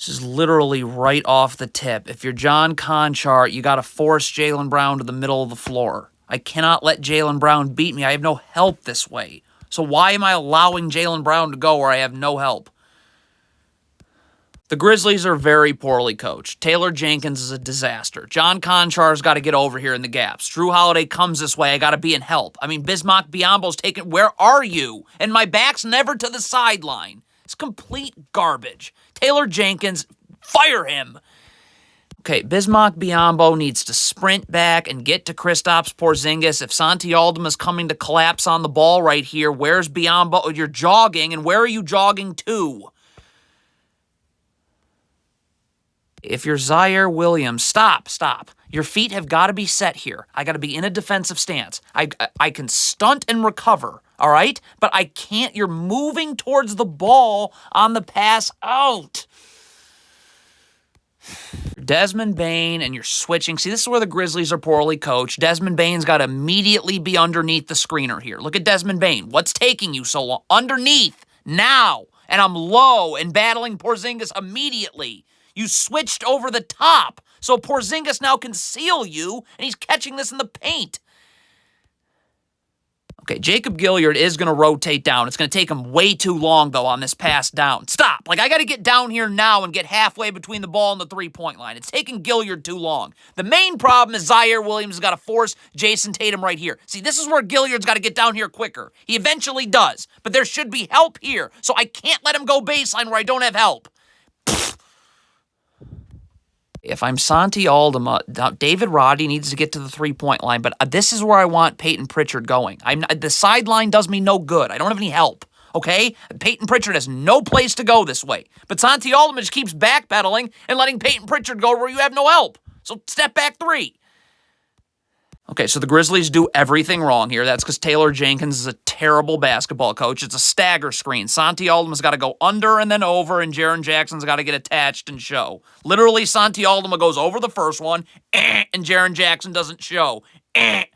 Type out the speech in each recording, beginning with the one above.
This is literally right off the tip. If you're John Conchar, you got to force Jaylen Brown to the middle of the floor. I cannot let Jaylen Brown beat me. I have no help this way. So why am I allowing Jaylen Brown to go where I have no help? The Grizzlies are very poorly coached. Taylor Jenkins is a disaster. John Konchar's got to get over here in the gaps. Drew Holiday comes this way. I got to be in help. I mean, Bismack Biyombo's taken. Where are you? And my back's never to the sideline. It's complete garbage. Taylor Jenkins, fire him. Okay, Bismack Biyombo needs to sprint back and get to Kristaps Porzingis. If Santi Aldama's coming to collapse on the ball right here, where's Biyombo? You're jogging, and where are you jogging to? If you're Zaire Williams, stop. Your feet have got to be set here. I got to be in a defensive stance. I can stunt and recover, all right? But I can't. You're moving towards the ball on the pass out. Desmond Bane, and you're switching. See, this is where the Grizzlies are poorly coached. Desmond Bane's got to immediately be underneath the screener here. Look at Desmond Bane. What's taking you so long? Underneath, now. And I'm low and battling Porzingis immediately. You switched over the top, so Porzingis now can seal you, and he's catching this in the paint. Okay, Jacob Gilyard is going to rotate down. It's going to take him way too long, though, on this pass down. Stop. I got to get down here now and get halfway between the ball and the three-point line. It's taking Gilyard too long. The main problem is Zaire Williams has got to force Jason Tatum right here. See, this is where Gilyard's got to get down here quicker. He eventually does, but there should be help here, so I can't let him go baseline where I don't have help. If I'm Santi Aldama, David Roddy needs to get to the three-point line, but this is where I want Peyton Pritchard going. The sideline does me no good. I don't have any help, okay? Peyton Pritchard has no place to go this way. But Santi Aldama just keeps backpedaling and letting Peyton Pritchard go where you have no help. So step back three. Okay, so the Grizzlies do everything wrong here. That's because Taylor Jenkins is a terrible basketball coach. It's a stagger screen. Santi Aldama's got to go under and then over, and Jaren Jackson's got to get attached and show. Literally, Santi Aldama goes over the first one, and Jaren Jackson doesn't show.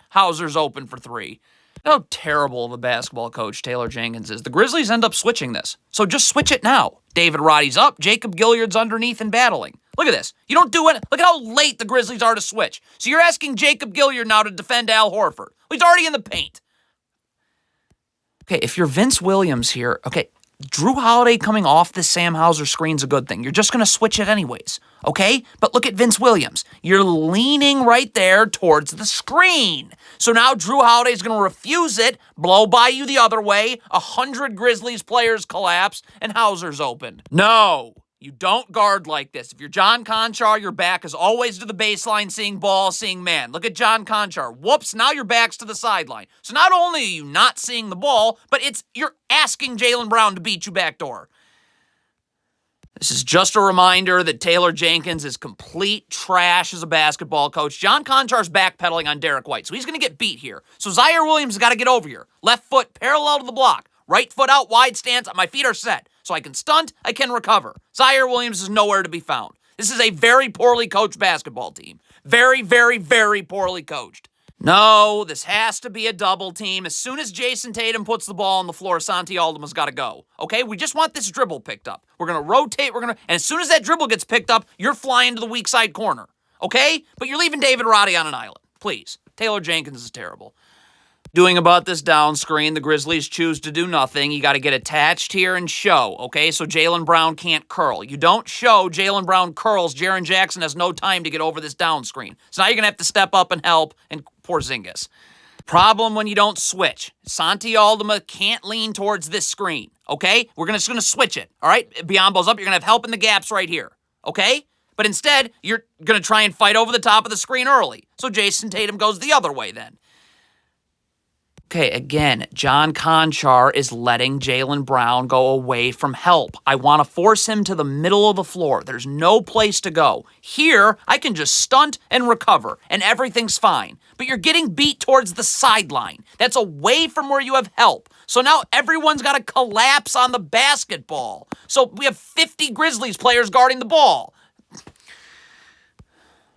Hauser's open for three. How terrible of a basketball coach Taylor Jenkins is. The Grizzlies end up switching this, so just switch it now. David Roddy's up, Jacob Gilyard's underneath and battling. Look at this. You don't do it. Look at how late the Grizzlies are to switch. So you're asking Jacob Gilyard now to defend Al Horford. Well, he's already in the paint. Okay, if you're Vince Williams here, okay, Drew Holiday coming off this Sam Hauser screen's a good thing. You're just going to switch it anyways, okay? But look at Vince Williams. You're leaning right there towards the screen. So now Drew Holiday's going to refuse it, blow by you the other way, 100 Grizzlies players collapse, and Hauser's open. No. You don't guard like this. If you're John Conchar, your back is always to the baseline, seeing ball, seeing man. Look at John Conchar. Whoops, now your back's to the sideline. So not only are you not seeing the ball, but you're asking Jaylen Brown to beat you backdoor. This is just a reminder that Taylor Jenkins is complete trash as a basketball coach. John Konchar's backpedaling on Derek White, so he's going to get beat here. So Zaire Williams has got to get over here. Left foot parallel to the block. Right foot out, wide stance. My feet are set. So I can stunt, I can recover. Zaire Williams is nowhere to be found. This is a very poorly coached basketball team. Very, very, very poorly coached. No, this has to be a double team. As soon as Jason Tatum puts the ball on the floor, Santi Aldama's got to go. Okay, we just want this dribble picked up. We're going to rotate, and as soon as that dribble gets picked up, you're flying to the weak side corner. Okay? But you're leaving David Roddy on an island. Please. Taylor Jenkins is terrible. Doing about this down screen, the Grizzlies choose to do nothing. You got to get attached here and show, okay? So Jaylen Brown can't curl. You don't show Jaylen Brown curls, Jaren Jackson has no time to get over this down screen. So now you're going to have to step up and help, and Porzingis. Problem when you don't switch. Santi Aldama can't lean towards this screen, okay? We're just going to switch it, all right? Biyombo's up. You're going to have help in the gaps right here, okay? But instead, you're going to try and fight over the top of the screen early. So Jason Tatum goes the other way then. Okay, again, John Conchar is letting Jaylen Brown go away from help. I want to force him to the middle of the floor. There's no place to go. Here, I can just stunt and recover, and everything's fine. But you're getting beat towards the sideline. That's away from where you have help. So now everyone's got to collapse on the basketball. So we have 50 Grizzlies players guarding the ball.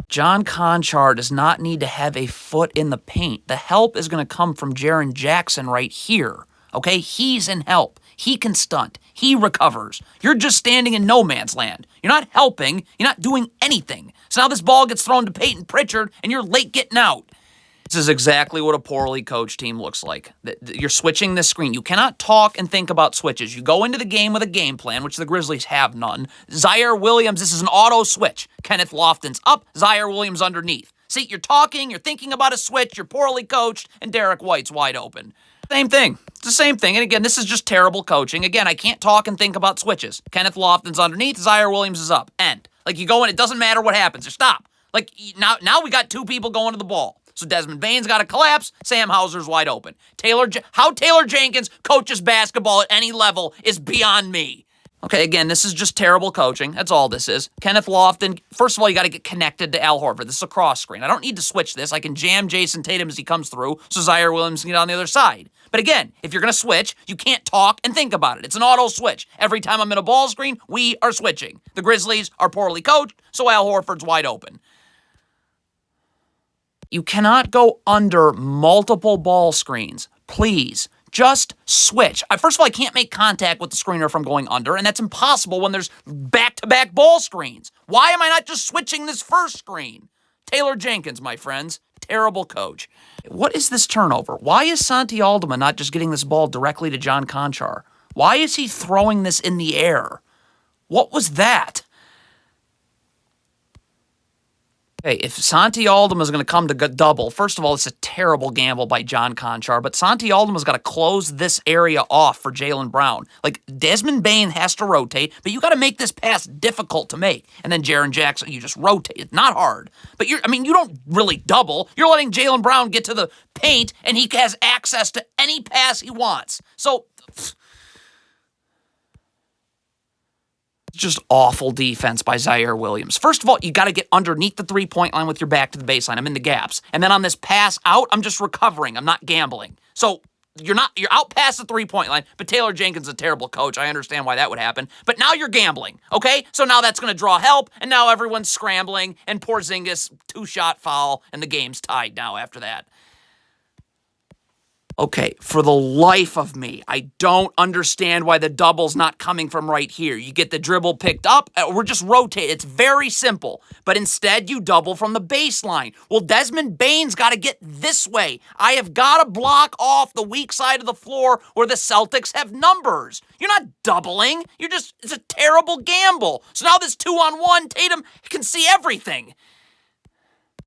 John Conchar does not need to have a foot in the paint. The help is going to come from Jaren Jackson right here. Okay, he's in help. He can stunt. He recovers. You're just standing in no man's land. You're not helping. You're not doing anything. So now this ball gets thrown to Peyton Pritchard, and you're late getting out. This is exactly what a poorly coached team looks like. You're switching this screen. You cannot talk and think about switches. You go into the game with a game plan, which the Grizzlies have none. Zaire Williams, this is an auto switch. Kenneth Lofton's up, Zaire Williams underneath. See, you're talking, you're thinking about a switch, you're poorly coached, and Derek White's wide open. Same thing. It's the same thing. And again, this is just terrible coaching. Again, I can't talk and think about switches. Kenneth Lofton's underneath, Zaire Williams is up. End. Like, you go in, it doesn't matter what happens. Just stop. Like, now we got two people going to the ball. So Desmond Bane's got to collapse. Sam Hauser's wide open. How Taylor Jenkins coaches basketball at any level is beyond me. Okay, again, this is just terrible coaching. That's all this is. Kenneth Lofton, first of all, you got to get connected to Al Horford. This is a cross screen. I don't need to switch this. I can jam Jason Tatum as he comes through so Zaire Williams can get on the other side. But again, if you're going to switch, you can't talk and think about it. It's an auto switch. Every time I'm in a ball screen, we are switching. The Grizzlies are poorly coached, so Al Horford's wide open. You cannot go under multiple ball screens. Please, just switch. First of all, I can't make contact with the screener if I'm going under, and that's impossible when there's back-to-back ball screens. Why am I not just switching this first screen? Taylor Jenkins, my friends. Terrible coach. What is this turnover? Why is Santi Aldama not just getting this ball directly to John Conchar? Why is he throwing this in the air? What was that? Okay, if Santi Aldama is going to come to double, first of all, it's a terrible gamble by John Conchar, but Santi Aldama's got to close this area off for Jaylen Brown. Like, Desmond Bane has to rotate, but you got to make this pass difficult to make. And then Jaren Jackson, you just rotate. It's not hard. But you don't really double. You're letting Jaylen Brown get to the paint, and he has access to any pass he wants. So, just awful defense by Zaire Williams. First of all, you got to get underneath the three-point line with your back to the baseline. I'm in the gaps. And then on this pass out, I'm just recovering. I'm not gambling. So you're out past the three-point line, but Taylor Jenkins is a terrible coach. I understand why that would happen. But now you're gambling, okay? So now that's going to draw help, and now everyone's scrambling, and Porzingis, two-shot foul, and the game's tied now after that. Okay, for the life of me, I don't understand why the double's not coming from right here. You get the dribble picked up, or just rotate. It's very simple. But instead, you double from the baseline. Well, Desmond Bane's got to get this way. I have got to block off the weak side of the floor where the Celtics have numbers. You're not doubling. It's a terrible gamble. So now this 2-on-1, Tatum can see everything.